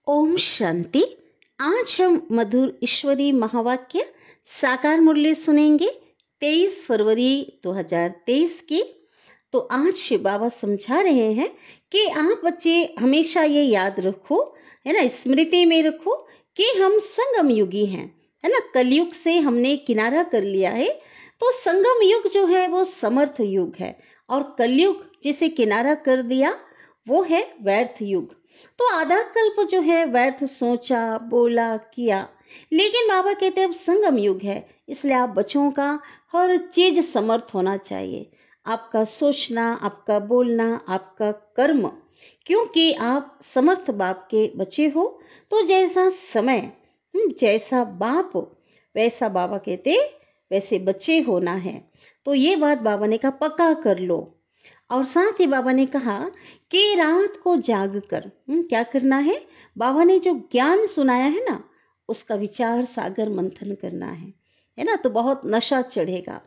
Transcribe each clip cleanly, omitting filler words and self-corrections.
ओम शांति। आज हम मधुर ईश्वरी महावाक्य साकार मुरली सुनेंगे 23 फरवरी 2023 की। तो आज शिव बाबा समझा रहे हैं कि आप बच्चे हमेशा ये याद रखो, है ना, स्मृति में रखो कि हम संगम युगी हैं, है ना। कलयुग से हमने किनारा कर लिया है, तो संगम युग जो है वो समर्थ युग है, और कलयुग जिसे किनारा कर दिया वो है व्यर्थ युग। तो आधा कल्प जो है व्यर्थ सोचा, बोला, किया, लेकिन बाबा कहते हैं अब संगम युग है, इसलिए आप बच्चों का हर चीज समर्थ होना चाहिए। आपका सोचना, आपका बोलना, आपका कर्म, क्योंकि आप समर्थ बाप के बच्चे हो। तो जैसा समय, जैसा बाप वैसा बाबा कहते वैसे बच्चे होना है। तो ये बात बाबा ने कहा पक्का कर लो। और साथ ही बाबा ने कहा कि रात को जाग कर क्या करना है, बाबा ने जो ज्ञान सुनाया है ना उसका विचार सागर मंथन करना है ना। तो बहुत नशा चढ़ेगा,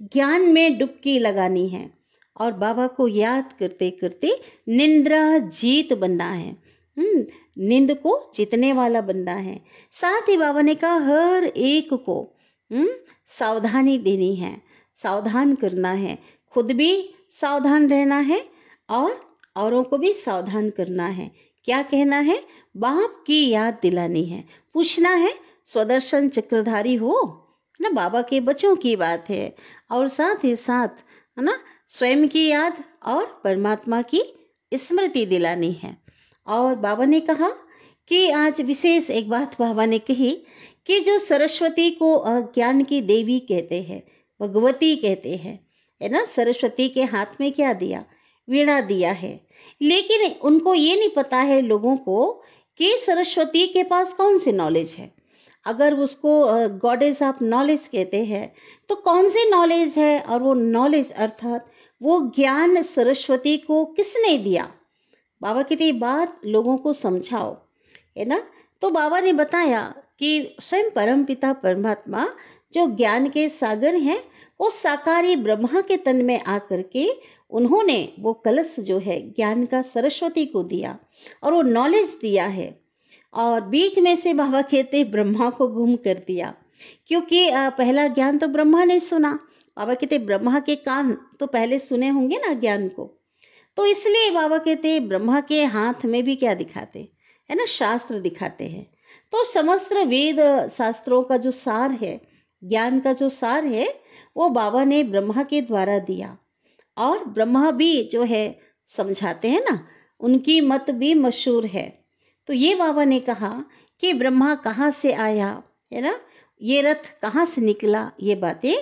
ज्ञान में डुबकी लगानी है और बाबा को याद करते करते निंद्रा जीत बनना है। नींद को जीतने वाला बनना है। साथ ही बाबा ने कहा हर एक को सावधानी देनी है, सावधान करना है, खुद भी सावधान रहना है और औरों को भी सावधान करना है। क्या कहना है, बाप की याद दिलानी है, पूछना है स्वदर्शन चक्रधारी हो ना, बाबा के बच्चों की बात है। और साथ ही साथ, है ना, स्वयं की याद और परमात्मा की स्मृति दिलानी है। और बाबा ने कहा कि आज विशेष एक बात बाबा ने कही कि जो सरस्वती को ज्ञान की देवी कहते हैं, भगवती कहते हैं, है ना। सरस्वती के हाथ में क्या दिया, वीणा दिया है, लेकिन उनको ये नहीं पता है लोगों को कि सरस्वती के पास कौन सी नॉलेज है। अगर उसको गॉडेस ऑफ नॉलेज कहते हैं तो कौन सी नॉलेज है, और वो नॉलेज अर्थात वो ज्ञान सरस्वती को किसने दिया। बाबा कहते बात लोगों को समझाओ, है ना। तो बाबा ने बताया कि स्वयं परमपिता परमात्मा जो ज्ञान के सागर हैं, वो साकारी ब्रह्मा के तन में आकर के उन्होंने वो कलश जो है ज्ञान का सरस्वती को दिया और वो नॉलेज दिया है। और बीच में से बाबा कहते ब्रह्मा को गुम कर दिया, क्योंकि पहला ज्ञान तो ब्रह्मा ने सुना। बाबा कहते ब्रह्मा के कान तो पहले सुने होंगे ना ज्ञान को, तो इसलिए बाबा कहते ब्रह्मा के हाथ में भी क्या दिखाते है ना, शास्त्र दिखाते हैं। तो समस्त वेद शास्त्रों का जो सार है, ज्ञान का जो सार है, वो बाबा ने ब्रह्मा के द्वारा दिया। और ब्रह्मा भी जो है समझाते हैं ना, उनकी मत भी मशहूर है। तो ये बाबा ने कहा कि ब्रह्मा कहाँ से आया, है ना, ये रथ कहाँ से निकला, ये बातें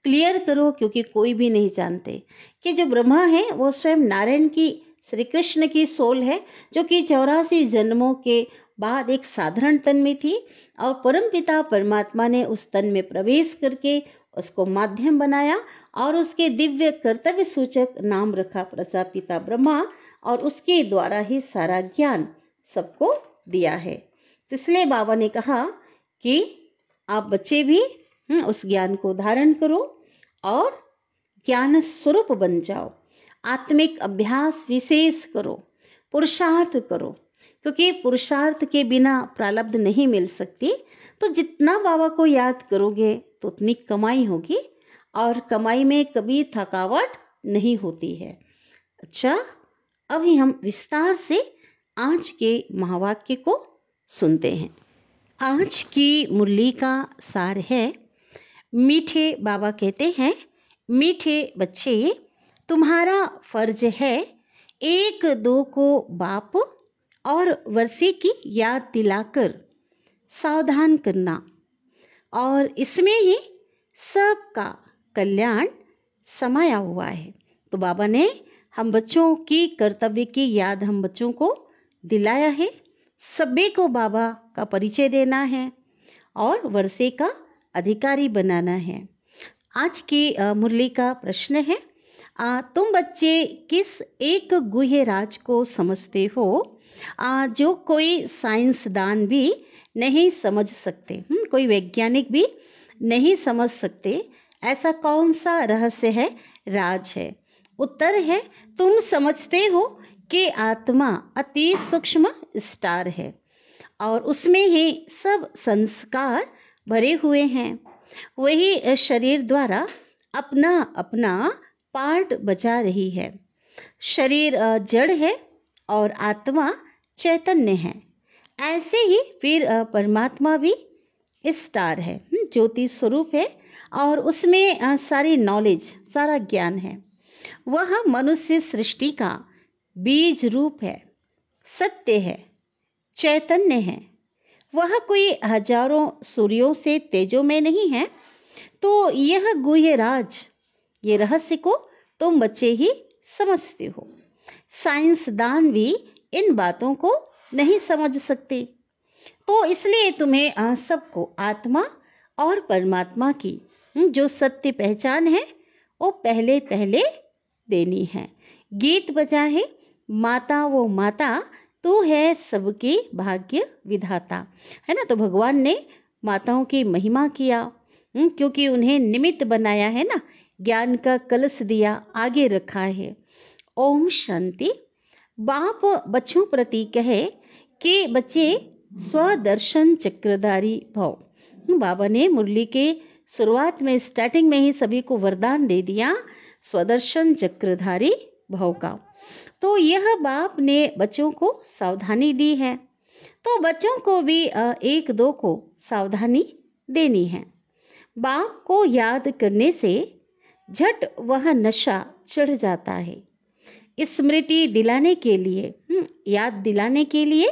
क्लियर करो, क्योंकि कोई भी नहीं जानते कि जो ब्रह्मा है वो स्वयं नारायण की, श्री कृष्ण की सोल है, जो कि 84 जन्मों के बाद एक साधारण तन में थी, और परमपिता परमात्मा ने उस तन में प्रवेश करके उसको माध्यम बनाया और उसके दिव्य कर्तव्य सूचक नाम रखा प्रजापिता ब्रह्मा, और उसके द्वारा ही सारा ज्ञान सबको दिया है। तो इसलिए बाबा ने कहा कि आप बच्चे भी उस ज्ञान को धारण करो और ज्ञान स्वरूप बन जाओ। आत्मिक अभ्यास विशेष करो, पुरुषार्थ करो, क्योंकि पुरुषार्थ के बिना प्रारब्ध नहीं मिल सकती। तो जितना बाबा को याद करोगे तो उतनी कमाई होगी, और कमाई में कभी थकावट नहीं होती है। अच्छा, अभी हम विस्तार से आज के महावाक्य को सुनते हैं। आज की मुरली का सार है, मीठे बाबा कहते हैं, मीठे बच्चे, तुम्हारा फर्ज है एक दो को बाप और वर्षे की याद दिलाकर सावधान करना, और इसमें ही सबका कल्याण समाया हुआ है। तो बाबा ने हम बच्चों की कर्तव्य की याद हम बच्चों को दिलाया है, सभी को बाबा का परिचय देना है और वर्षे का अधिकारी बनाना है। आज की मुरली का प्रश्न है, तुम बच्चे किस एक गुह्य राज को समझते हो जो कोई साइंसदान भी नहीं समझ सकते, कोई वैज्ञानिक भी नहीं समझ सकते, ऐसा कौन सा रहस्य है, राज है। उत्तर है, तुम समझते हो कि आत्मा अति सूक्ष्म स्टार है, और उसमें ही सब संस्कार भरे हुए हैं। वही शरीर द्वारा अपना अपना पार्ट बजा रही है। शरीर जड़ है और आत्मा चैतन्य है। ऐसे ही फिर परमात्मा भी स्टार है, ज्योति स्वरूप है और उसमें सारी नॉलेज, सारा ज्ञान है। वह मनुष्य सृष्टि का बीज रूप है, सत्य है, चैतन्य है। वह कोई हजारों सूर्यों से तेजो में नहीं है। तो यह गुह्य राज, ये रहस्य को तुम बच्चे ही समझते हो। साइंसदान भी इन बातों को नहीं समझ सकते। तो इसलिए तुम्हें सबको आत्मा और परमात्मा की जो सत्य पहचान है वो पहले पहले देनी है। गीत बजा है, माता वो माता तू है सबकी भाग्य विधाता, है ना। तो भगवान ने माताओं की महिमा किया, क्योंकि उन्हें निमित्त बनाया है ना, ज्ञान का कलश दिया, आगे रखा है। ओम शांति। बाप बच्चों प्रति कहे कि बच्चे स्वदर्शन चक्रधारी भव। बाबा ने मुरली के शुरुआत में, स्टार्टिंग में ही सभी को वरदान दे दिया स्वदर्शन चक्रधारी भव का। तो यह बाप ने बच्चों को सावधानी दी है, तो बच्चों को भी एक दो को सावधानी देनी है। बाप को याद करने से झट वह नशा चढ़ जाता है। स्मृति दिलाने के लिए, याद दिलाने के लिए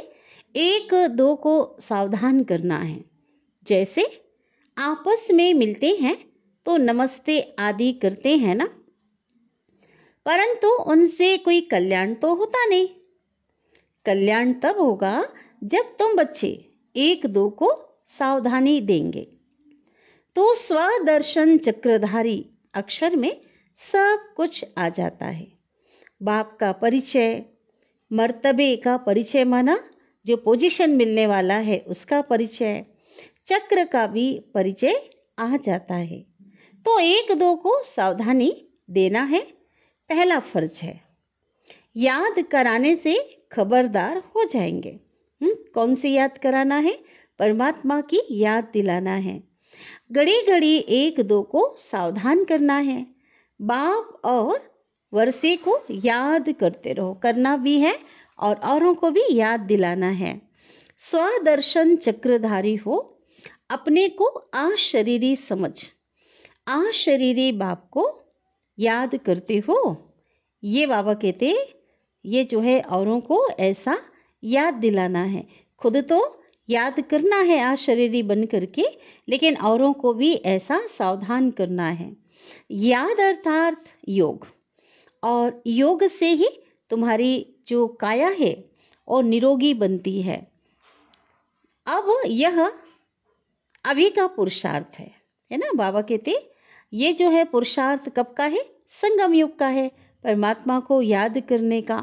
एक दो को सावधान करना है। जैसे आपस में मिलते हैं तो नमस्ते आदि करते हैं ना, परंतु उनसे कोई कल्याण तो होता नहीं। कल्याण तब होगा जब तुम बच्चे एक दो को सावधानी देंगे। तो स्वदर्शन चक्रधारी अक्षर में सब कुछ आ जाता है। बाप का परिचय, मर्तबे का परिचय माना जो पोजीशन मिलने वाला है उसका परिचय, चक्र का भी परिचय आ जाता है। तो एक दो को सावधानी देना है, पहला फर्ज है। याद कराने से खबरदार हो जाएंगे। कौन सी याद कराना है? परमात्मा की याद दिलाना है। घड़ी घड़ी एक दो को सावधान करना है। बाप और वर्षे को याद करते रहो, करना भी है और औरों को भी याद दिलाना है। स्वदर्शन चक्रधारी हो, अपने को अशरीरी समझ, अशरीरी बाप को याद करते हो। ये बाबा कहते, ये जो है औरों को ऐसा याद दिलाना है। खुद तो याद करना है अशरीरी बन करके, लेकिन औरों को भी ऐसा सावधान करना है। याद अर्थात योग, और योग से ही तुम्हारी जो काया है और निरोगी बनती है। अब यह अभी का पुरुषार्थ है ना। बाबा कहते ये जो है पुरुषार्थ कब का है? संगम युग का है, परमात्मा को याद करने का।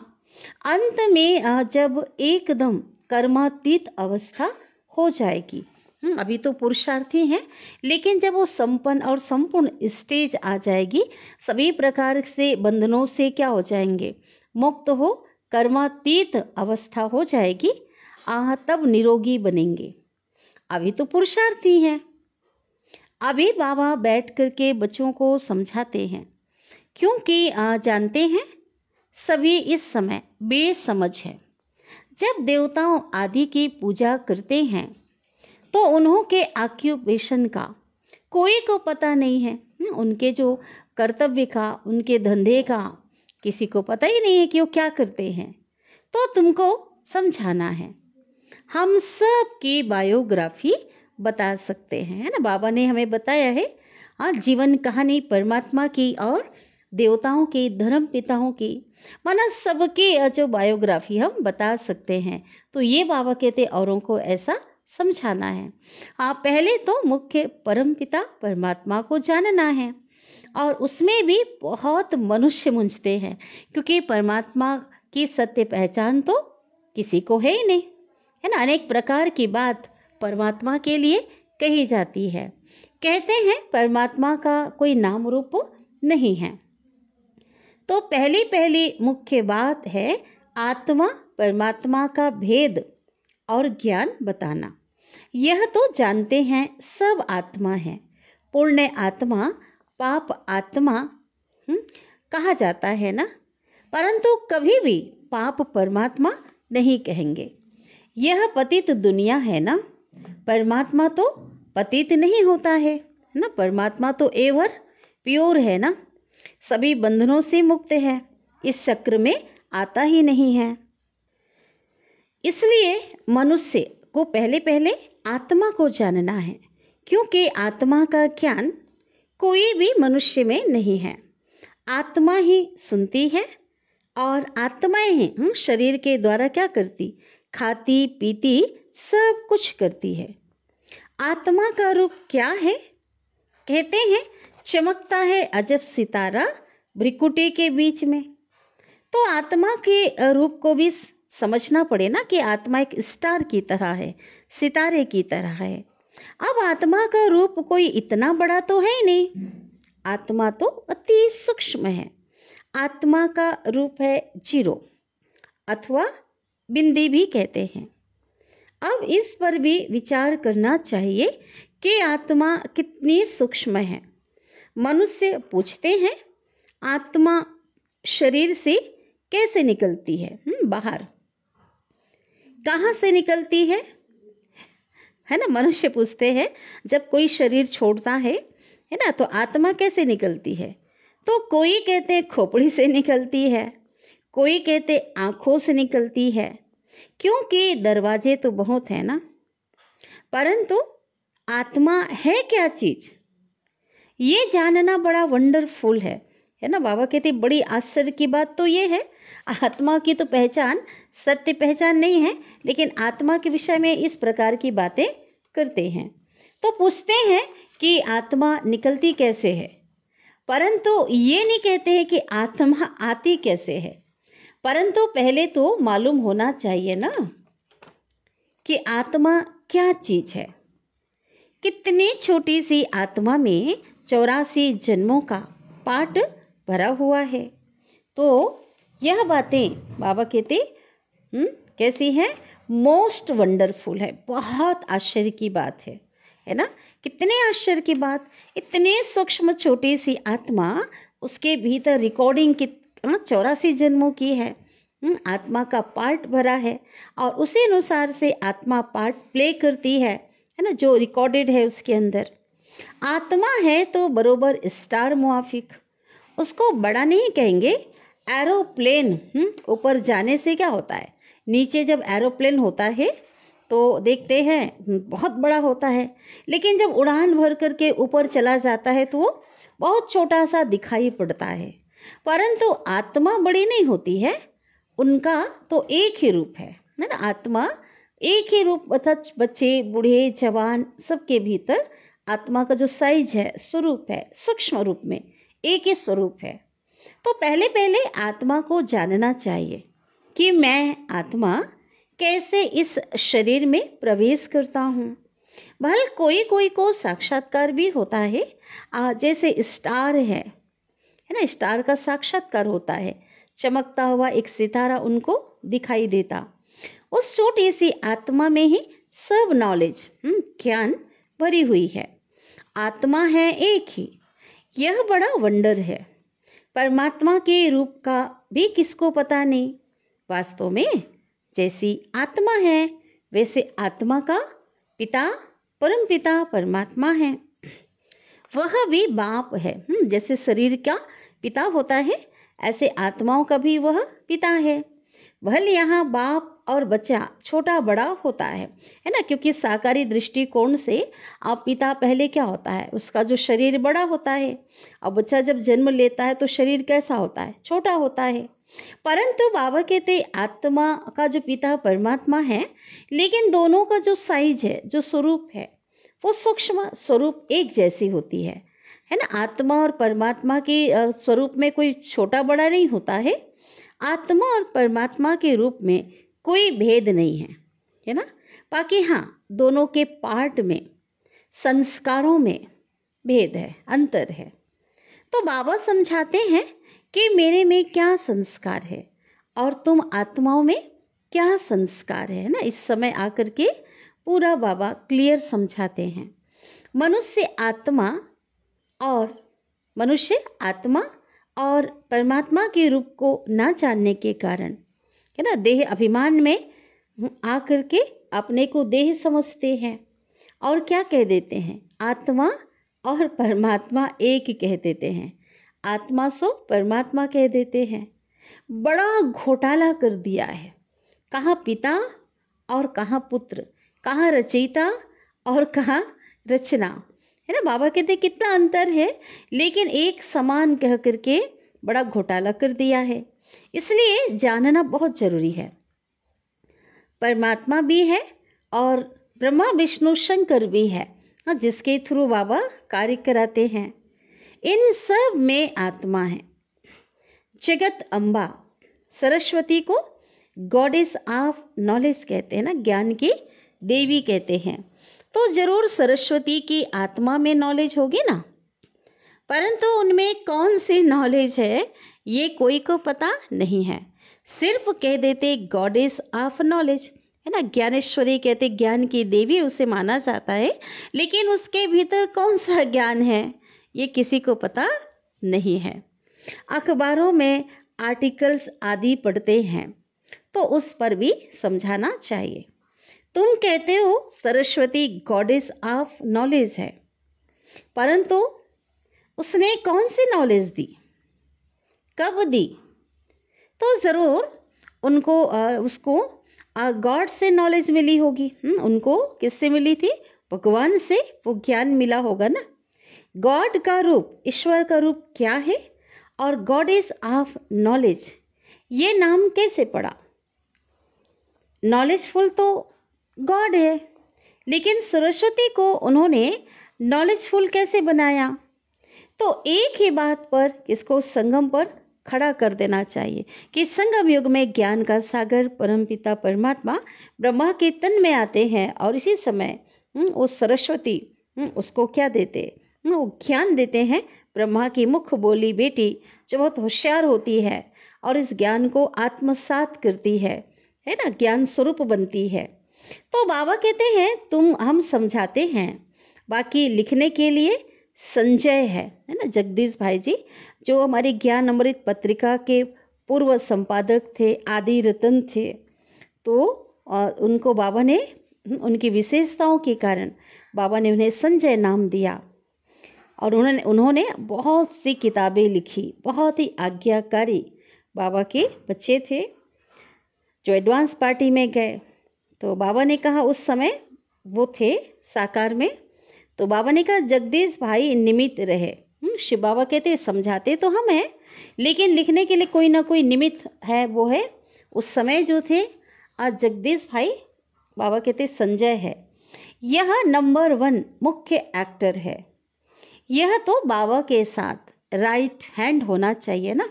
अंत में जब एकदम कर्मातीत अवस्था हो जाएगी, अभी तो पुरुषार्थी हैं, लेकिन जब वो संपन्न और संपूर्ण स्टेज आ जाएगी, सभी प्रकार से बंधनों से क्या हो जाएंगे? मुक्त हो, कर्मातीत अवस्था हो जाएगी, तब निरोगी बनेंगे। अभी तो पुरुषार्थी हैं। अभी बाबा बैठ करके बच्चों को समझाते हैं, क्योंकि जानते हैं सभी इस समय बेसमझ है। जब देवताओं आदि की पूजा करते हैं तो उन्हों के ऑक्यूपेशन का कोई को पता नहीं है। उनके जो कर्तव्य का, उनके धंधे का किसी को पता ही नहीं है कि वो क्या करते हैं। तो तुमको समझाना है। हम सब की बायोग्राफी बता सकते हैं, है ना। बाबा ने हमें बताया है जीवन कहानी परमात्मा की और देवताओं की, धर्म पिताओं की, माना सबकी जो बायोग्राफी हम बता सकते हैं। तो ये बाबा कहते औरों को ऐसा समझाना है। पहले तो मुख्य परम पिता परमात्मा को जानना है, और उसमें भी बहुत मनुष्य मूंझते हैं, क्योंकि परमात्मा की सत्य पहचान तो किसी को है ही नहीं, है ना। अनेक प्रकार की बात परमात्मा के लिए कही जाती है। कहते हैं परमात्मा का कोई नाम रूप नहीं है। तो पहली पहली मुख्य बात है आत्मा परमात्मा का भेद और ज्ञान बताना। यह तो जानते हैं सब आत्मा है। पुण्य आत्मा, पाप आत्मा कहा जाता है ना, परंतु कभी भी पाप परमात्मा नहीं कहेंगे। यह पतित दुनिया है ना, परमात्मा तो पतित नहीं होता है ना, परमात्मा तो एवर प्योर है ना, सभी बंधनों से मुक्त है, इस चक्र में आता ही नहीं है। इसलिए मनुष्य को पहले पहले आत्मा को जानना है, क्योंकि आत्मा का ज्ञान कोई भी मनुष्य में नहीं है। आत्मा ही सुनती है और आत्माएं ही शरीर के द्वारा क्या करती, खाती पीती सब कुछ करती है। आत्मा का रूप क्या है? कहते हैं चमकता है अजब सितारा भ्रिकुटी के बीच में। तो आत्मा के रूप को भी समझना पड़े ना कि आत्मा एक स्टार की तरह है, सितारे की तरह है। अब आत्मा का रूप कोई इतना बड़ा तो है ही नहीं, आत्मा तो अति सूक्ष्म है। आत्मा का रूप है जीरो अथवा बिंदी भी कहते हैं। अब इस पर भी विचार करना चाहिए कि आत्मा कितनी सूक्ष्म है। मनुष्य पूछते हैं आत्मा शरीर से कैसे निकलती है, बाहर कहाँ से निकलती है ना, मनुष्य पूछते हैं जब कोई शरीर छोड़ता है ना, तो आत्मा कैसे निकलती है? तो कोई कहते खोपड़ी से निकलती है, कोई कहते आंखों से निकलती है, क्योंकि दरवाजे तो बहुत है ना। परंतु आत्मा है क्या चीज, ये जानना बड़ा वंडरफुल है ना। बाबा कहते बड़ी आश्चर्य की बात तो ये है, आत्मा की तो पहचान सत्य पहचान नहीं है, लेकिन आत्मा के विषय में इस प्रकार की बातें करते हैं। तो पूछते हैं कि आत्मा निकलती कैसे है, परंतु ये नहीं कहते हैं कि आत्मा आती कैसे है। परंतु पहले तो मालूम होना चाहिए ना कि आत्मा क्या चीज है। कितनी छोटी सी आत्मा में 84 जन्मों का पाठ भरा हुआ है। तो यह बातें बाबा कहते कैसी है, मोस्ट वंडरफुल है, बहुत आश्चर्य की बात है ना। कितने आश्चर्य की बात, इतने सूक्ष्म छोटी सी आत्मा, उसके भीतर रिकॉर्डिंग की 84 जन्मों की है। आत्मा का पार्ट भरा है और उसी अनुसार से आत्मा पार्ट प्ले करती है ना, जो रिकॉर्डेड है उसके अंदर। आत्मा है तो बरोबर स्टार मुआफिक, उसको बड़ा नहीं कहेंगे। एरोप्लेन ऊपर जाने से क्या होता है, नीचे जब एरोप्लेन होता है तो देखते हैं बहुत बड़ा होता है, लेकिन जब उड़ान भर करके ऊपर चला जाता है तो वो बहुत छोटा सा दिखाई पड़ता है। परंतु आत्मा बड़ी नहीं होती है, उनका तो एक ही रूप है ना। आत्मा एक ही रूप, अर्थात बच्चे बूढ़े जवान सबके भीतर आत्मा का जो साइज है, स्वरूप है, सूक्ष्म रूप में एक ही स्वरूप है। तो पहले पहले आत्मा को जानना चाहिए कि मैं आत्मा कैसे इस शरीर में प्रवेश करता हूँ। भले कोई कोई को साक्षात्कार भी होता है, जैसे स्टार है ना, स्टार का साक्षात्कार होता है, चमकता हुआ एक सितारा उनको दिखाई देता। उस छोटी सी आत्मा में ही सब नॉलेज ज्ञान भरी हुई है। आत्मा है एक ही, यह बड़ा वंडर है। परमात्मा के रूप का भी किसको पता नहीं। वास्तव में जैसी आत्मा है वैसे आत्मा का पिता परम पिता परमात्मा है, वह भी बाप है। जैसे शरीर का पिता होता है, ऐसे आत्माओं का भी वह पिता है। भले यहाँ बाप और बच्चा छोटा बड़ा होता है ना, क्योंकि साकारी दृष्टिकोण से आप पिता पहले क्या होता है, उसका जो शरीर बड़ा होता है, और बच्चा जब जन्म लेता है तो शरीर कैसा होता है, छोटा होता है। परंतु बाबा कहते आत्मा का जो पिता परमात्मा है, लेकिन दोनों का जो साइज है, जो स्वरूप है, वो सूक्ष्म स्वरूप एक जैसी होती है ना। आत्मा और परमात्मा के स्वरूप में कोई छोटा बड़ा नहीं होता है। आत्मा और परमात्मा के रूप में कोई भेद नहीं है ना। बाकी हाँ, दोनों के पार्ट में, संस्कारों में भेद है, अंतर है। तो बाबा समझाते हैं कि मेरे में क्या संस्कार है और तुम आत्माओं में क्या संस्कार है ना। इस समय आकर के पूरा बाबा क्लियर समझाते हैं। मनुष्य आत्मा और मनुष्य आत्मा और परमात्मा के रूप को ना जानने के कारण है ना, देह अभिमान में आकर के अपने को देह समझते हैं और क्या कह देते हैं, आत्मा और परमात्मा एक कह देते हैं, आत्मा सो परमात्मा कह देते हैं। बड़ा घोटाला कर दिया है, कहाँ पिता और कहाँ पुत्र, कहाँ रचयिता और कहाँ रचना, है ना। बाबा कहते कितना अंतर है, लेकिन एक समान कह करके बड़ा घोटाला कर दिया है। इसलिए जानना बहुत जरूरी है। परमात्मा भी है और ब्रह्मा विष्णु शंकर भी है, जिसके थ्रू बाबा कार्य कराते हैं। इन सब में आत्मा है। जगत अम्बा सरस्वती को गॉडेस ऑफ नॉलेज कहते हैं ना, ज्ञान की देवी कहते हैं। तो जरूर सरस्वती की आत्मा में नॉलेज होगी ना, परंतु उनमें कौन सी नॉलेज है ये कोई को पता नहीं है। सिर्फ कह देते गॉडेस ऑफ नॉलेज, है ना। ज्ञानेश्वरी कहते ज्ञान की देवी उसे माना जाता है, लेकिन उसके भीतर कौन सा ज्ञान है ये किसी को पता नहीं है। अखबारों में आर्टिकल्स आदि पढ़ते हैं तो उस पर भी समझाना चाहिए। तुम कहते हो सरस्वती गॉडेस ऑफ नॉलेज है, परंतु उसने कौन सी नॉलेज दी, कब दी? तो जरूर उनको उसको गॉड से नॉलेज मिली होगी। उनको किससे मिली थी? भगवान से वो ज्ञान मिला होगा ना। गॉड का रूप, ईश्वर का रूप क्या है और गॉडेस ऑफ नॉलेज ये नाम कैसे पड़ा? नॉलेजफुल तो गॉड है, लेकिन सरस्वती को उन्होंने नॉलेजफुल कैसे बनाया? तो एक ही बात पर इसको संगम पर खड़ा कर देना चाहिए कि संगम युग में ज्ञान का सागर परमपिता परमात्मा ब्रह्मा के तन में आते हैं और इसी समय वो सरस्वती उसको क्या देते, वो ज्ञान देते हैं। ब्रह्मा की मुख बोली बेटी जो बहुत होशियार होती है और इस ज्ञान को आत्मसात करती है ना, ज्ञान स्वरूप बनती है। तो बाबा कहते हैं हम समझाते हैं, बाकी लिखने के लिए संजय है ना, जगदीश भाई जी जो हमारी ज्ञान अमृत पत्रिका के पूर्व संपादक थे, आदि रतन थे। तो उनको बाबा ने उनकी विशेषताओं के कारण बाबा ने उन्हें संजय नाम दिया और उन्होंने बहुत सी किताबें लिखी, बहुत ही आज्ञाकारी बाबा के बच्चे थे जो एडवांस पार्टी में गए। तो बाबा ने कहा, उस समय वो थे साकार में, तो बाबा ने कहा जगदीश भाई निमित्त रहे। शिव बाबा कहते समझाते तो हम हैं, लेकिन लिखने के लिए कोई ना कोई निमित्त है, वो है उस समय जो थे। आज जगदीश भाई बाबा कहते संजय है, यह नंबर 1 मुख्य एक्टर है। यह तो बाबा के साथ राइट हैंड होना चाहिए ना,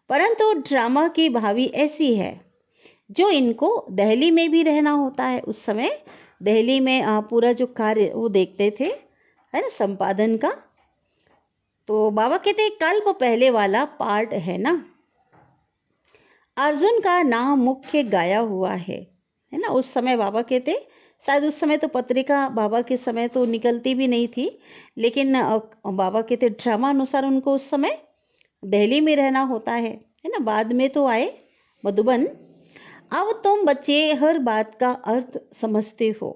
परंतु ड्रामा की भावी ऐसी है जो इनको दिल्ली में भी रहना होता है। उस समय दिल्ली में पूरा जो कार्य वो देखते थे, है ना, संपादन का। तो बाबा कहते कल्प पहले वाला पार्ट है ना, अर्जुन का नाम मुख्य गाया हुआ है ना। उस समय बाबा कहते शायद उस समय तो पत्रिका बाबा के समय तो निकलती भी नहीं थी, लेकिन बाबा कहते ड्रामा अनुसार उनको उस समय दिल्ली में रहना होता है ना। बाद में तो आए मधुबन। अब तुम बच्चे हर बात का अर्थ समझते हो,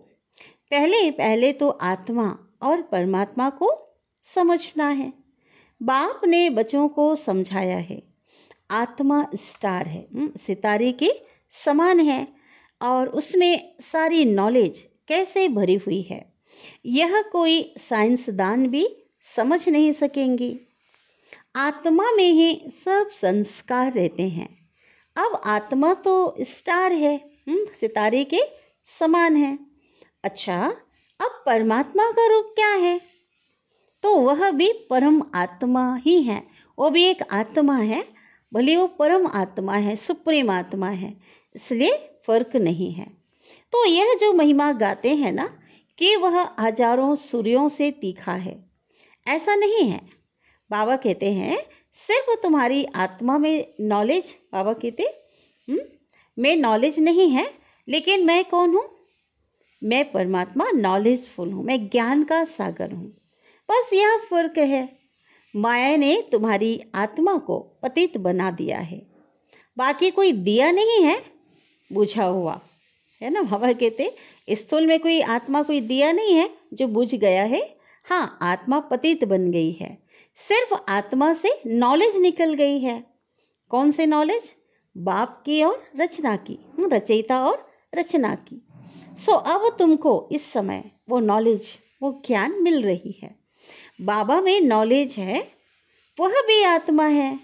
पहले तो आत्मा और परमात्मा को समझना है। बाप ने बच्चों को समझाया है, आत्मा स्टार है, सितारे के समान है और उसमें सारी नॉलेज कैसे भरी हुई है यह कोई साइंसदान भी समझ नहीं सकेंगे। आत्मा में ही सब संस्कार रहते हैं। अब आत्मा तो स्टार है, सितारे के समान है। अच्छा, अब परमात्मा का रूप क्या है? तो वह भी परम आत्मा ही है, वो भी एक आत्मा है, भले वो परम आत्मा है, सुप्रीम आत्मा है, इसलिए फर्क नहीं है। तो यह जो महिमा गाते हैं ना कि वह हजारों सूर्यों से तीखा है, ऐसा नहीं है। बाबा कहते हैं सिर्फ तुम्हारी आत्मा में नॉलेज, बाबा कहते मैं नॉलेज नहीं है, लेकिन मैं कौन हूँ? मैं परमात्मा नॉलेजफुल हूँ, मैं ज्ञान का सागर हूँ। बस यह फर्क है। माया ने तुम्हारी आत्मा को पतित बना दिया है, बाकी कोई दिया नहीं है बुझा हुआ, है ना। बाबा कहते स्थूल में कोई आत्मा, कोई दिया नहीं है जो बुझ गया है। हाँ, आत्मा पतित बन गई है, सिर्फ आत्मा से नॉलेज निकल गई है। कौन से नॉलेज? बाप की और रचना की, रचयिता और रचना की। अब तुमको इस समय वो नॉलेज, वो ज्ञान मिल रही है। बाबा में नॉलेज है, वह भी आत्मा है,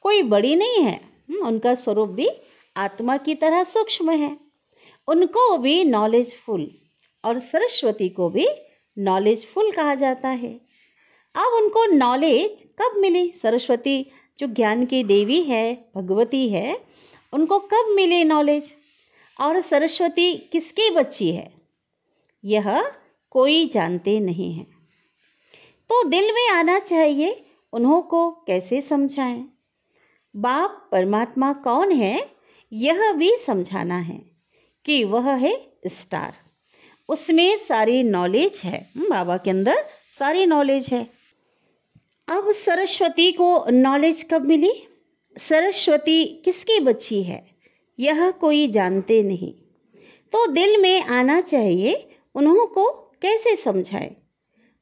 कोई बड़ी नहीं है। उनका स्वरूप भी आत्मा की तरह सूक्ष्म है। उनको भी नॉलेजफुल, और सरस्वती को भी नॉलेजफुल कहा जाता है। अब उनको नॉलेज कब मिली? सरस्वती जो ज्ञान की देवी है, भगवती है, उनको कब मिली नॉलेज? और सरस्वती किसकी बच्ची है, यह कोई जानते नहीं है। तो दिल में आना चाहिए, उन्हों को कैसे समझाएं? बाप परमात्मा कौन है, यह भी समझाना है कि वह है स्टार, उसमें सारी नॉलेज है। बाबा के अंदर सारी नॉलेज है। अब सरस्वती को नॉलेज कब मिली? सरस्वती किसकी बच्ची है, यह कोई जानते नहीं। तो दिल में आना चाहिए, उन्हों को कैसे समझाएं?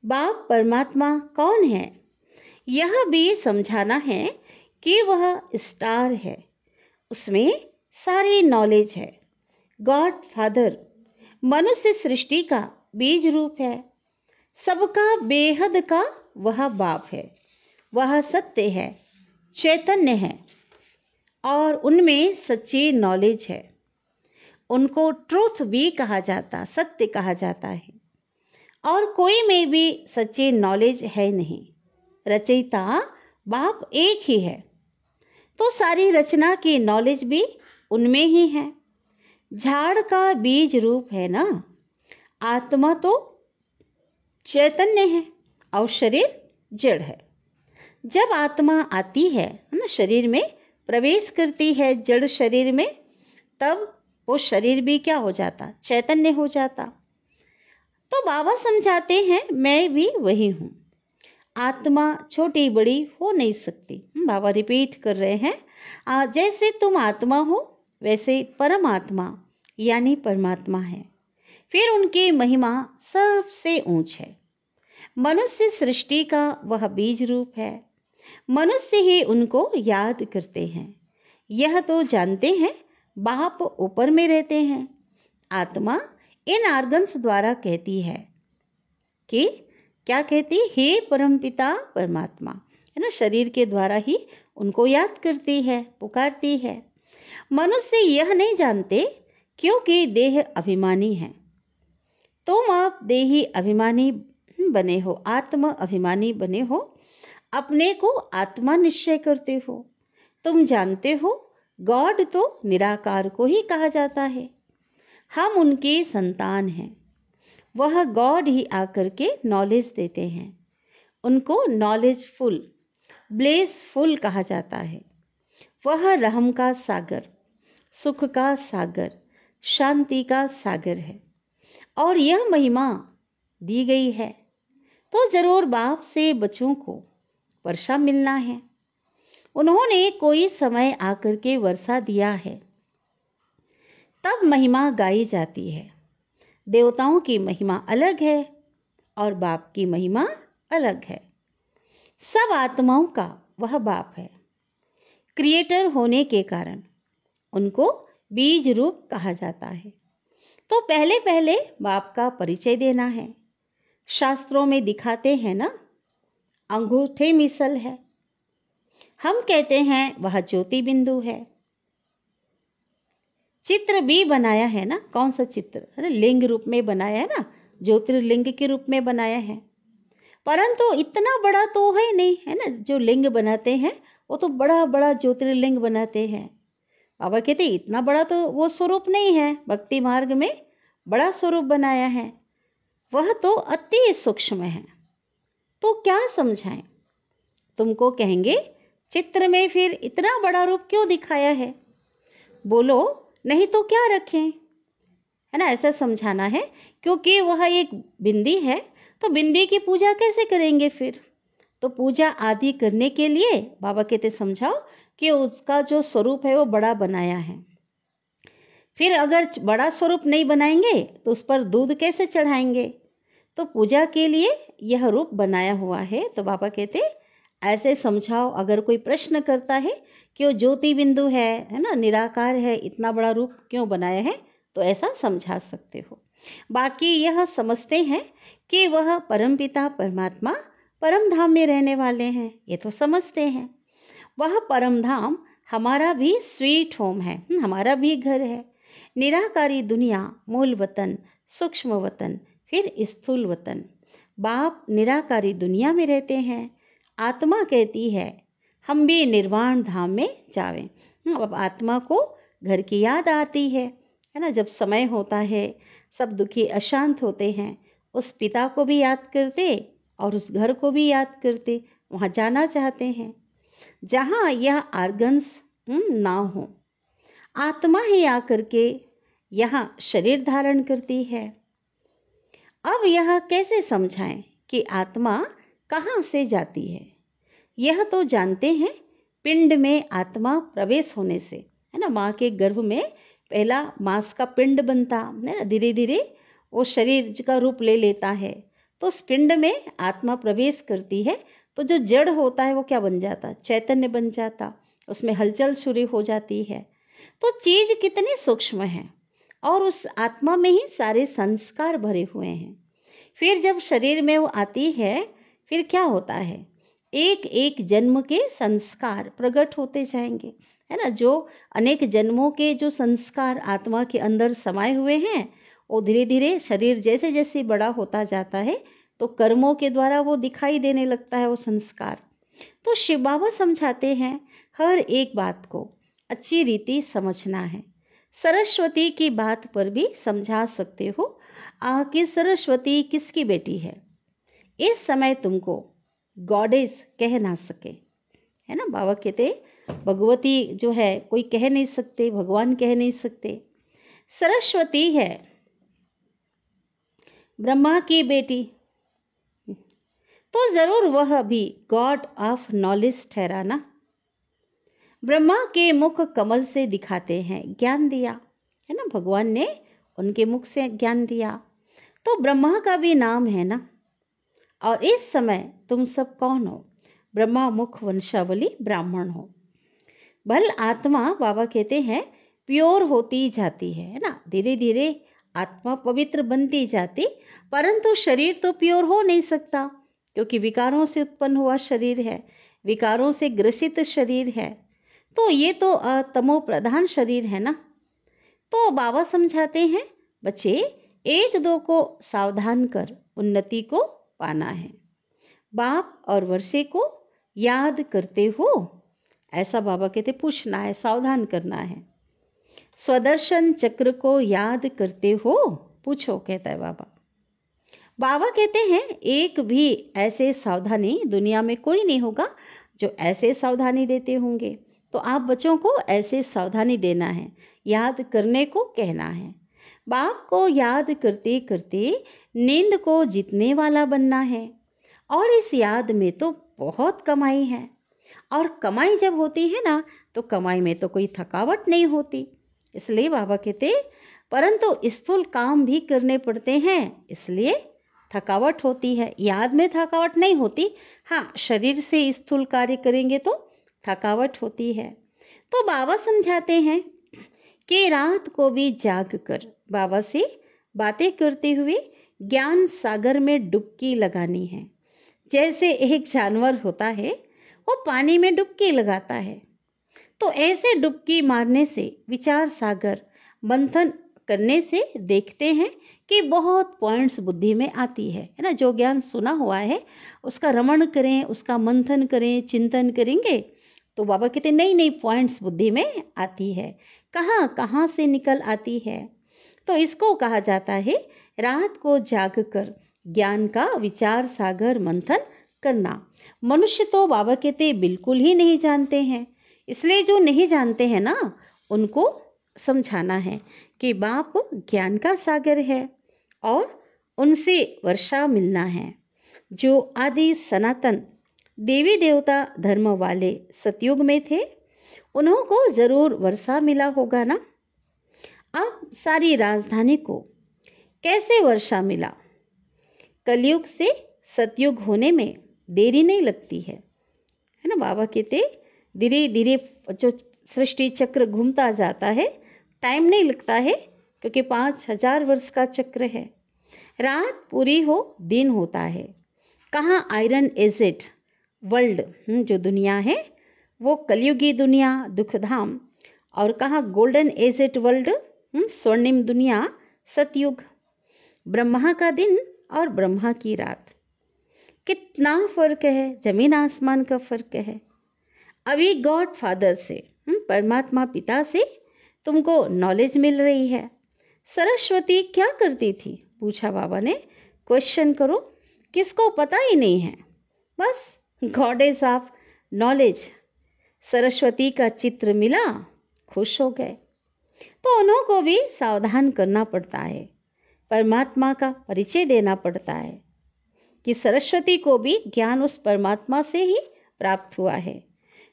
बाप परमात्मा कौन है, यह भी समझाना है कि वह स्टार है, उसमें सारी नॉलेज है। गॉड फादर मनुष्य सृष्टि का बीज रूप है, सबका बेहद का वह बाप है। वह सत्य है, चैतन्य है, और उनमें सच्ची नॉलेज है। उनको ट्रूथ भी कहा जाता, सत्य कहा जाता है। और कोई में भी सच्ची नॉलेज है नहीं। रचयिता बाप एक ही है, तो सारी रचना की नॉलेज भी उनमें ही है। झाड़ का बीज रूप है ना, आत्मा तो चैतन्य है और शरीर जड़ है। जब आत्मा आती है ना, शरीर में प्रवेश करती है, जड़ शरीर में, तब वो शरीर भी क्या हो जाता? चैतन्य हो जाता। तो बाबा समझाते हैं, मैं भी वही हूँ। आत्मा छोटी बड़ी हो नहीं सकती। बाबा रिपीट कर रहे हैं, जैसे तुम आत्मा हो वैसे परमात्मा यानी परमात्मा है। फिर उनकी महिमा सबसे ऊंच है। मनुष्य सृष्टि का वह बीज रूप है, मनुष्य ही उनको याद करते हैं। यह तो जानते हैं बाप ऊपर में रहते हैं। आत्मा इन आर्गन्स द्वारा कहती है कि क्या कहती? हे परमपिता परमात्मा, है ना, शरीर के द्वारा ही उनको याद करती है, पुकारती है। मनुष्य यह नहीं जानते क्योंकि देह अभिमानी है। तुम आप देही अभिमानी बने हो, आत्म अभिमानी बने हो, अपने को आत्मा निश्चय करते हो। तुम जानते हो गॉड तो निराकार को ही कहा जाता है। हम उनकी संतान हैं, वह गॉड ही आकर के नॉलेज देते हैं। उनको नॉलेजफुल, ब्लेसफुल कहा जाता है। वह रहम का सागर, सुख का सागर, शांति का सागर है, और यह महिमा दी गई है। तो जरूर बाप से बच्चों को वर्षा मिलना है। उन्होंने कोई समय आकर के वर्षा दिया है, तब महिमा गाई जाती है। देवताओं की महिमा अलग है और बाप की महिमा अलग है। सब आत्माओं का वह बाप है। क्रिएटर होने के कारण उनको बीज रूप कहा जाता है। तो पहले पहले बाप का परिचय देना है। शास्त्रों में दिखाते हैं ना, अंगूठे मिसल है। हम कहते हैं वह ज्योति बिंदु है। चित्र भी बनाया है ना, कौन सा चित्र? अरे लिंग रूप में बनाया है ना, ज्योतिर्लिंग के रूप में बनाया है। परंतु इतना बड़ा तो है नहीं, है ना। जो लिंग बनाते हैं वो तो बड़ा बड़ा ज्योतिर्लिंग बनाते हैं। बाबा कहते इतना बड़ा तो वो स्वरूप नहीं है। भक्ति मार्ग में बड़ा स्वरूप बनाया है, वह तो अति सूक्ष्म है। तो क्या समझाएं? तुमको कहेंगे चित्र में फिर इतना बड़ा रूप क्यों दिखाया है? बोलो, नहीं तो क्या रखें, है ना, ऐसा समझाना है। क्योंकि वह एक बिंदी है, तो बिंदी की पूजा कैसे करेंगे फिर? तो पूजा आदि करने के लिए बाबा कहते समझाओ कि उसका जो स्वरूप है वो बड़ा बनाया है। फिर अगर बड़ा स्वरूप नहीं बनाएंगे तो उस पर दूध कैसे चढ़ाएंगे? तो पूजा के लिए यह रूप बनाया हुआ है। तो बाबा कहते ऐसे समझाओ। अगर कोई प्रश्न करता है कि वो ज्योति बिंदु है ना, निराकार है, इतना बड़ा रूप क्यों बनाया है, तो ऐसा समझा सकते हो। बाकी यह समझते हैं कि वह परमपिता परमात्मा परम धाम में रहने वाले हैं, ये तो समझते हैं। वह परम धाम हमारा भी स्वीट होम है, हमारा भी घर है। निराकारी दुनिया मूल वतन, सूक्ष्म वतन, फिर स्थूल वतन। बाप निराकारी दुनिया में रहते हैं। आत्मा कहती है हम भी निर्वाण धाम में जावें। अब आत्मा को घर की याद आती है ना, जब समय होता है, सब दुखी अशांत होते हैं, उस पिता को भी याद करते और उस घर को भी याद करते, वहाँ जाना चाहते हैं जहाँ यह आर्गन्स ना हो। आत्मा ही आकर के यहाँ शरीर धारण करती है। अब यह कैसे समझाएं कि आत्मा कहाँ से जाती है? यह तो जानते हैं, पिंड में आत्मा प्रवेश होने से, है ना, माँ के गर्भ में पहला मांस का पिंड बनता है ना, धीरे धीरे वो शरीर का रूप ले लेता है। तो उस पिंड में आत्मा प्रवेश करती है, तो जो जड़ होता है वो क्या बन जाता? चैतन्य बन जाता, उसमें हलचल शुरू हो जाती है। तो चीज कितनी सूक्ष्म है और उस आत्मा में ही सारे संस्कार भरे हुए हैं। फिर जब शरीर में वो आती है, फिर क्या होता है? एक एक जन्म के संस्कार प्रकट होते जाएंगे, है ना। जो अनेक जन्मों के जो संस्कार आत्मा के अंदर समाये हुए हैं, वो धीरे धीरे शरीर जैसे जैसे बड़ा होता जाता है, तो कर्मों के द्वारा वो दिखाई देने लगता है वो संस्कार। तो शिव बाबा समझाते हैं हर एक बात को अच्छी रीति समझना है। सरस्वती की बात पर भी समझा सकते हो कि सरस्वती किसकी बेटी है। इस समय तुमको गॉडेस कह ना सके, है ना। बाबा कहते भगवती जो है कोई कह नहीं सकते, भगवान कह नहीं सकते। सरस्वती है ब्रह्मा की बेटी, तो जरूर वह भी गॉड ऑफ नॉलेज ठहरा ना। ब्रह्मा के मुख कमल से दिखाते हैं, ज्ञान दिया, है ना, भगवान ने उनके मुख से ज्ञान दिया। तो ब्रह्मा का भी नाम है ना। और इस समय तुम सब कौन हो? ब्रह्मा मुख वंशावली ब्राह्मण हो। भल आत्मा बाबा कहते हैं प्योर होती जाती है ना, धीरे धीरे आत्मा पवित्र बनती जाती, परंतु शरीर तो प्योर हो नहीं सकता, क्योंकि विकारों से उत्पन्न हुआ शरीर है, विकारों से ग्रसित शरीर है। तो ये तो तमो प्रधान शरीर है ना। तो बाबा समझाते हैं बच्चे, एक दो को सावधान कर उन्नति को पाना है। बाप और वर्षे को याद करते हो, ऐसा बाबा कहते पूछना है, सावधान करना है। स्वदर्शन चक्र को याद करते हो, पूछो, कहता है बाबा। बाबा कहते हैं एक भी ऐसे सावधानी दुनिया में कोई नहीं होगा जो ऐसे सावधानी देते होंगे। तो आप बच्चों को ऐसे सावधानी देना है, याद करने को कहना है। बाप को याद करते करते नींद को जीतने वाला बनना है। और इस याद में तो बहुत कमाई है, और कमाई जब होती है ना, तो कमाई में तो कोई थकावट नहीं होती। इसलिए बाबा कहते परंतु स्थूल काम भी करने पड़ते हैं, इसलिए थकावट होती है। याद में थकावट नहीं होती, हाँ, शरीर से स्थूल कार्य करेंगे तो थकावट होती है। तो बाबा समझाते हैं कि रात को भी जाग कर बाबा से बातें करते हुए ज्ञान सागर में डुबकी लगानी है। जैसे एक जानवर होता है, वो पानी में डुबकी लगाता है, तो ऐसे डुबकी मारने से विचार सागर मंथन करने से देखते हैं कि बहुत पॉइंट्स बुद्धि में आती है ना। जो ज्ञान सुना हुआ है उसका रमण करें, उसका मंथन करें, चिंतन करेंगे, तो बाबा कहते नई नई पॉइंट्स बुद्धि में आती है। कहाँ कहाँ से निकल आती है। तो इसको कहा जाता है रात को जाग कर ज्ञान का विचार सागर मंथन करना। मनुष्य तो बाबा कहते बिल्कुल ही नहीं जानते हैं, इसलिए जो नहीं जानते हैं ना, उनको समझाना है कि बाप ज्ञान का सागर है और उनसे वर्षा मिलना है। जो आदि सनातन देवी देवता धर्म वाले सतयुग में थे, उन्हों को जरूर वर्षा मिला होगा ना। अब सारी राजधानी को कैसे वर्षा मिला? कलयुग से सतयुग होने में देरी नहीं लगती है ना। बाबा कहते धीरे धीरे जो सृष्टि चक्र घूमता जाता है, टाइम नहीं लगता है, क्योंकि 5000 वर्ष का चक्र है। रात पूरी हो दिन होता है। कहाँ आयरन एजेड वर्ल्ड जो दुनिया है वो कलयुगी दुनिया दुखधाम, और कहाँ गोल्डन एजेड वर्ल्ड स्वर्णिम दुनिया सतयुग। ब्रह्मा का दिन और ब्रह्मा की रात, कितना फर्क है, जमीन आसमान का फर्क है। अभी गॉड फादर से परमात्मा पिता से तुमको नॉलेज मिल रही है। सरस्वती क्या करती थी? पूछा बाबा ने। क्वेश्चन करो, किसको पता ही नहीं है। बस गॉडेस ऑफ नॉलेज सरस्वती का चित्र मिला, खुश हो गए। तो उन्हों को भी सावधान करना पड़ता है, परमात्मा का परिचय देना पड़ता है कि सरस्वती को भी ज्ञान उस परमात्मा से ही प्राप्त हुआ है।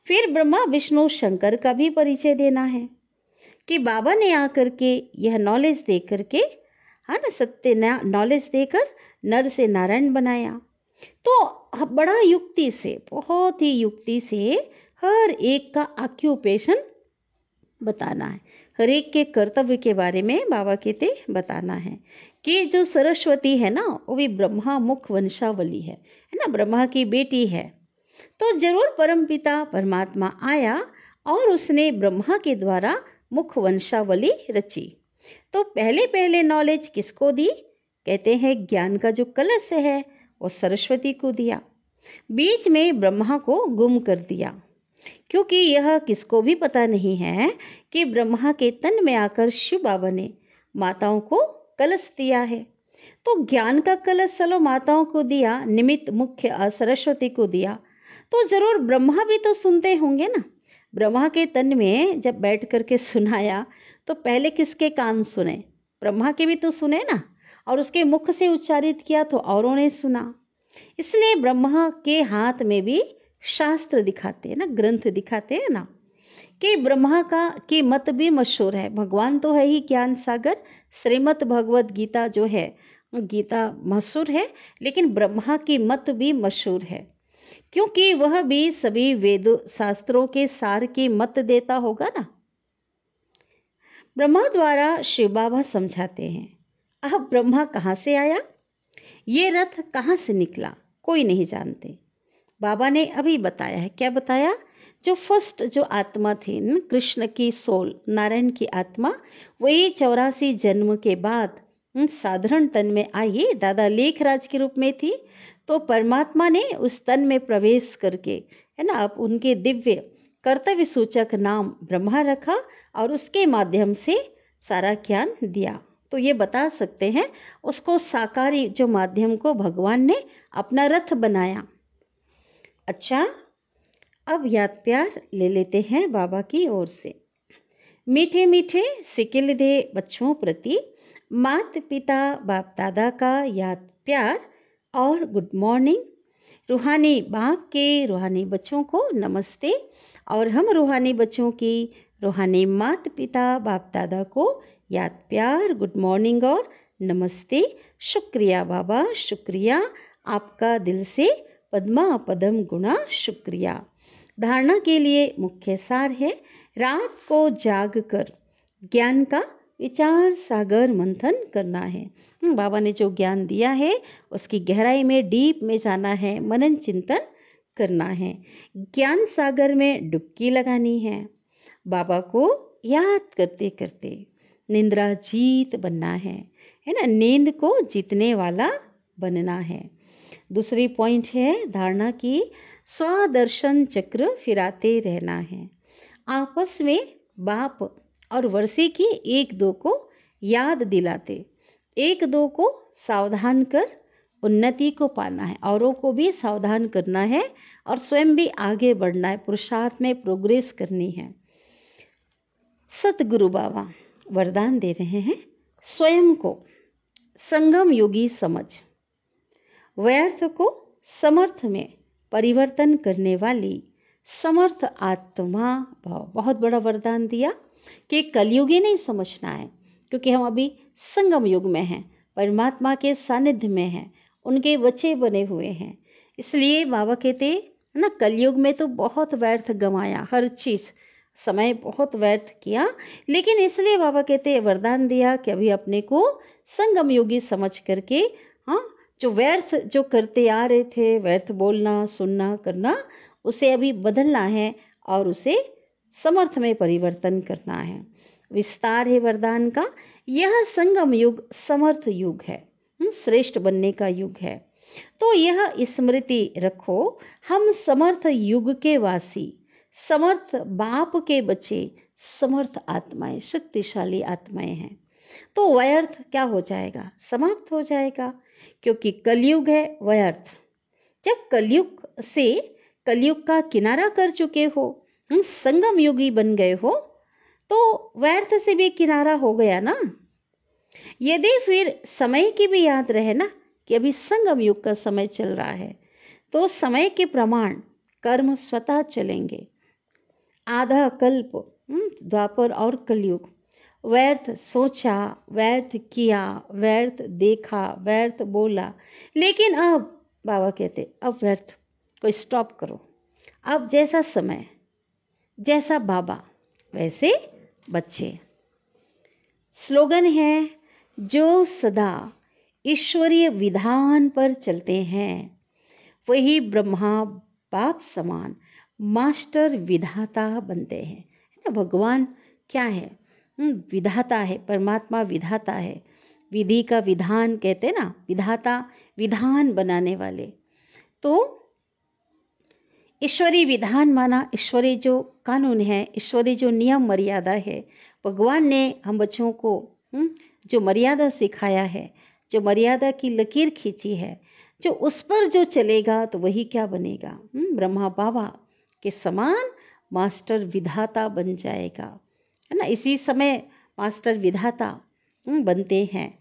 फिर ब्रह्मा विष्णु शंकर का भी परिचय देना है कि बाबा ने आकर के यह नॉलेज दे करके, है ना, सत्य नॉलेज देकर नर से नारायण बनाया। तो बड़ा युक्ति से, बहुत ही युक्ति से हर एक का ऑक्यूपेशन बताना है, हर एक के कर्तव्य के बारे में बाबा कहते बताना है कि जो सरस्वती है ना, वो भी ब्रह्मा मुख वंशावली है ना, ब्रह्मा की बेटी है। तो जरूर परमपिता परमात्मा आया और उसने ब्रह्मा के द्वारा मुख वंशावली रची। तो पहले पहले नॉलेज किसको दी? कहते हैं ज्ञान का जो कलश है वो सरस्वती को दिया। बीच में ब्रह्मा को गुम कर दिया, क्योंकि यह किसको भी पता नहीं है कि ब्रह्मा के तन में आकर शिव बाबा ने माताओं को कलश दिया है। तो ज्ञान का कलश चलो माताओं को दिया, निमित्त मुख्य सरस्वती को दिया, तो जरूर ब्रह्मा भी तो सुनते होंगे ना। ब्रह्मा के तन में जब बैठ करके सुनाया तो पहले किसके कान सुने? ब्रह्मा के भी तो सुने ना, और उसके मुख से उच्चारित किया तो औरों ने सुना। इसलिए ब्रह्मा के हाथ में भी शास्त्र दिखाते हैं ना, ग्रंथ दिखाते हैं ना, कि ब्रह्मा का की मत भी मशहूर है। भगवान तो है ही ज्ञान सागर, श्रीमद् भगवत गीता जो है गीता मशहूर है, लेकिन ब्रह्मा की मत भी मशहूर है, क्योंकि वह भी सभी वेद शास्त्रों के सार की मत देता होगा ना। ब्रह्मा द्वारा शिव बाबा समझाते हैं, अब ब्रह्मा कहाँ से आया, ये रथ कहाँ से निकला, कोई नहीं जानते। बाबा ने अभी बताया है। क्या बताया? जो फर्स्ट जो आत्मा थी न, कृष्ण की सोल, नारायण की आत्मा, वही 84 जन्म के बाद साधारण तन में आई, दादा लेखराज के रूप में थी। तो परमात्मा ने उस तन में प्रवेश करके, है ना, अब उनके दिव्य कर्तव्य सूचक नाम ब्रह्मा रखा और उसके माध्यम से सारा ज्ञान दिया। तो ये बता सकते हैं उसको साकारी जो माध्यम को भगवान ने अपना रथ बनाया। अच्छा, अब याद प्यार ले लेते हैं बाबा की ओर से। मीठे मीठे सिकिल दे बच्चों प्रति माता पिता बाप दादा का याद प्यार और गुड मॉर्निंग। रूहानी बाप के रूहानी बच्चों को नमस्ते, और हम रूहानी बच्चों की रूहानी माता पिता बाप दादा को याद प्यार, गुड मॉर्निंग और नमस्ते। शुक्रिया बाबा, शुक्रिया आपका दिल से पद्मा पदम गुणा शुक्रिया। धारणा के लिए मुख्य सार है, रात को जाग कर ज्ञान का विचार सागर मंथन करना है। बाबा ने जो ज्ञान दिया है उसकी गहराई में, डीप में जाना है, मनन चिंतन करना है, ज्ञान सागर में डुबकी लगानी है। बाबा को याद करते करते निंद्रा जीत बनना है ना, नींद को जीतने वाला बनना है। दूसरी पॉइंट है धारणा की, स्वदर्शन चक्र फिराते रहना है। आपस में बाप और वर्षी की एक दो को याद दिलाते, एक दो को सावधान कर उन्नति को पाना है, औरों को भी सावधान करना है और स्वयं भी आगे बढ़ना है, पुरुषार्थ में प्रोग्रेस करनी है। सतगुरु बाबा वरदान दे रहे हैं, स्वयं को संगम योगी समझ, व्यर्थ को समर्थ में परिवर्तन करने वाली समर्थ आत्मा भाव। बहुत बड़ा वरदान दिया कि कलयुग ही नहीं समझना है, क्योंकि हम अभी संगम युग में हैं, परमात्मा के सानिध्य में हैं, उनके बच्चे बने हुए हैं। इसलिए बाबा कहते ना, कलयुग में तो बहुत व्यर्थ गंवाया, हर चीज़ समय बहुत व्यर्थ किया, लेकिन इसलिए बाबा कहते वरदान दिया कि अभी अपने को संगम योगी समझ करके, हाँ, जो व्यर्थ जो करते आ रहे थे, व्यर्थ बोलना सुनना करना, उसे अभी बदलना है और उसे समर्थ में परिवर्तन करना है। विस्तार है वरदान का, यह संगम युग समर्थ युग है, श्रेष्ठ बनने का युग है। तो यह स्मृति रखो, हम समर्थ युग के वासी, समर्थ बाप के बच्चे, समर्थ आत्माएं, शक्तिशाली आत्माएं हैं। तो व्यर्थ क्या हो जाएगा, समाप्त हो जाएगा, क्योंकि कलयुग है व्यर्थ। जब कलयुग का किनारा कर चुके हो, संगम युगी बन गए हो, तो व्यर्थ से भी किनारा हो गया ना। यदि फिर समय की भी याद रहे ना कि अभी संगम युग का समय चल रहा है, तो समय के प्रमाण कर्म स्वतः चलेंगे। आधा कल्प, द्वापर और कलयुग, व्यर्थ सोचा, व्यर्थ किया, व्यर्थ देखा, व्यर्थ बोला, लेकिन अब बाबा कहते अब व्यर्थ को स्टॉप करो। अब जैसा समय, जैसा बाबा वैसे बच्चे। स्लोगन है, जो सदा ईश्वरीय विधान पर चलते हैं, वही ब्रह्मा बाप समान मास्टर विधाता बनते हैं। भगवान क्या है, विधाता है, परमात्मा विधाता है। विधि का विधान कहते हैं ना, विधाता विधान बनाने वाले। तो ईश्वरीय विधान माना ईश्वरीय जो कानून है, ईश्वरीय जो नियम मर्यादा है, भगवान ने हम बच्चों को जो मर्यादा सिखाया है, जो मर्यादा की लकीर खींची है, जो उस पर जो चलेगा तो वही क्या बनेगा, ब्रह्मा बाबा के समान मास्टर विधाता बन जाएगा, है ना। इसी समय मास्टर विधाता बनते हैं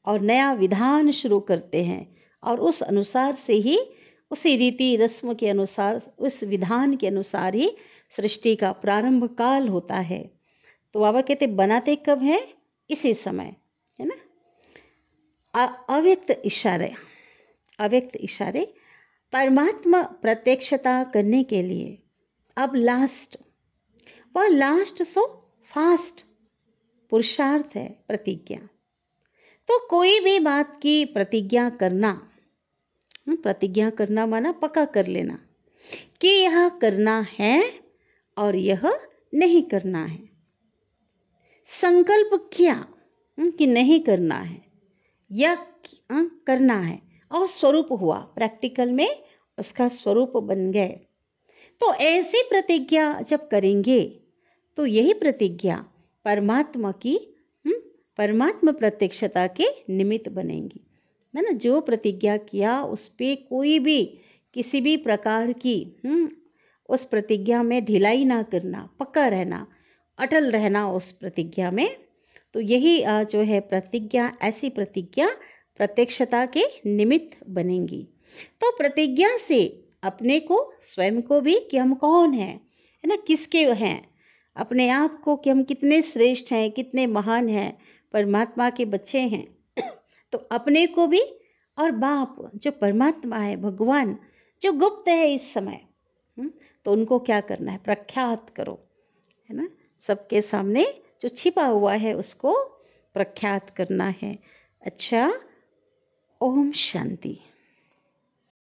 और नया विधान शुरू करते हैं, और उस अनुसार से ही, उसी रीति रस्म के अनुसार, उस विधान के अनुसार ही सृष्टि का प्रारंभ काल होता है। तो बाबा कहते बनाते कब है, इसी समय, है ना। अव्यक्त इशारे परमात्मा प्रत्यक्षता करने के लिए अब लास्ट सो फास्ट पुरुषार्थ है, प्रतिज्ञा। तो कोई भी बात की प्रतिज्ञा करना माना पक्का कर लेना कि यह करना है और यह नहीं करना है। संकल्प किया कि नहीं करना है या करना है, और स्वरूप हुआ, प्रैक्टिकल में उसका स्वरूप बन गए। तो ऐसी प्रतिज्ञा जब करेंगे तो यही प्रतिज्ञा परमात्मा प्रत्यक्षता के निमित्त बनेंगी, है ना। जो प्रतिज्ञा किया उस पे कोई भी किसी भी प्रकार की उस प्रतिज्ञा में ढिलाई ना करना, पक्का रहना, अटल रहना उस प्रतिज्ञा में। तो यही जो है प्रतिज्ञा, ऐसी प्रतिज्ञा प्रत्यक्षता के निमित्त बनेंगी। तो प्रतिज्ञा से अपने को, स्वयं को भी कि हम कौन हैं, है ना, किसके हैं, अपने आप को कि हम कितने श्रेष्ठ हैं, कितने महान हैं, परमात्मा के बच्चे हैं। तो अपने को भी, और बाप जो परमात्मा है, भगवान जो गुप्त है इस समय, तो उनको क्या करना है, प्रख्यात करो, है ना। सबके सामने जो छिपा हुआ है उसको प्रख्यात करना है। अच्छा, ओम शांति।